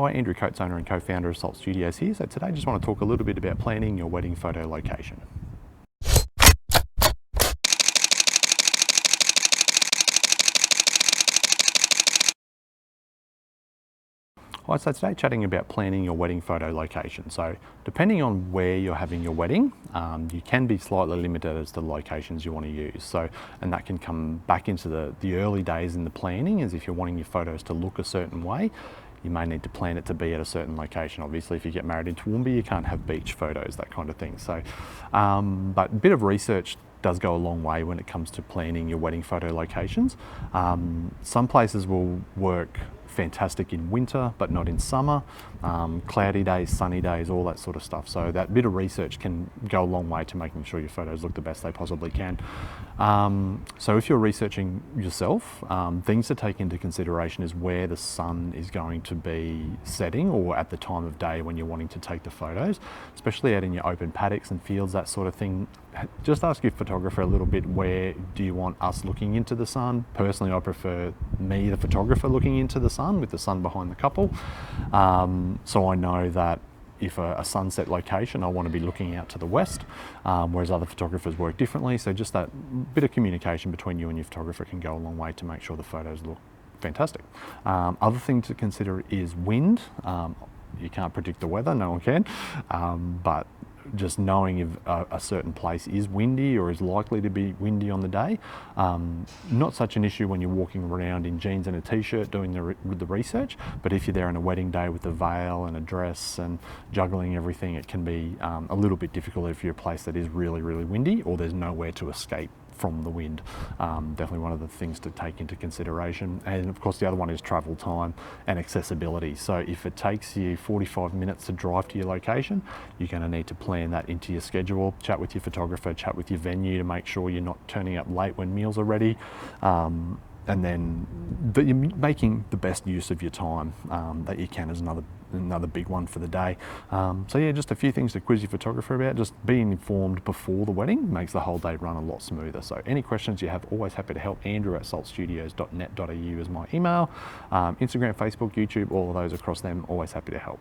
Hi, Andrew Coates, owner and co-founder of Salt Studios here. So today I just want to talk a little bit about planning your wedding photo location. Hi, so today chatting about planning your wedding photo location. So depending on where you're having your wedding, you can be slightly limited as to the locations you want to use. So, and that can come back into the early days in the planning, as if you're wanting your photos to look a certain way, you may need to plan it to be at a certain location. Obviously, if you get married in Toowoomba, you can't have beach photos, that kind of thing. So, but a bit of research does go a long way when it comes to planning your wedding photo locations. Some places will work fantastic in winter, but not in summer. Cloudy days, sunny days, all that sort of stuff. So that bit of research can go a long way to making sure your photos look the best they possibly can. So if you're researching yourself, things to take into consideration is where the sun is going to be setting, or at the time of day when you're wanting to take the photos, especially out in your open paddocks and fields, that sort of thing. Just ask your photographer a little bit, where do you want us looking into the sun? Personally, I prefer me, the photographer, looking into the sun, with the sun behind the couple. So I know that if a sunset location, I want to be looking out to the west, whereas other photographers work differently. So just that bit of communication between you and your photographer can go a long way to make sure the photos look fantastic. Other thing to consider is wind. You can't predict the weather, no one can, but just knowing if a certain place is windy or is likely to be windy on the day, not such an issue when you're walking around in jeans and a t-shirt doing the research, but if you're there on a wedding day with a veil and a dress and juggling everything, it can be a little bit difficult if you're a place that is really, really windy or there's nowhere to escape from the wind. Definitely one of the things to take into consideration. And of course the other one is travel time and accessibility. So if it takes you 45 minutes to drive to your location, you're going to need to plan that into your schedule, chat with your photographer, chat with your venue to make sure you're not turning up late when meals are ready. And then that you're making the best use of your time that you can is another big one for the day. So yeah, just a few things to quiz your photographer about. Just being informed before the wedding makes the whole day run a lot smoother. So any questions you have, always happy to help. Andrew at saltstudios.net.au is my email. Instagram, Facebook, YouTube, all of those across them, always happy to help.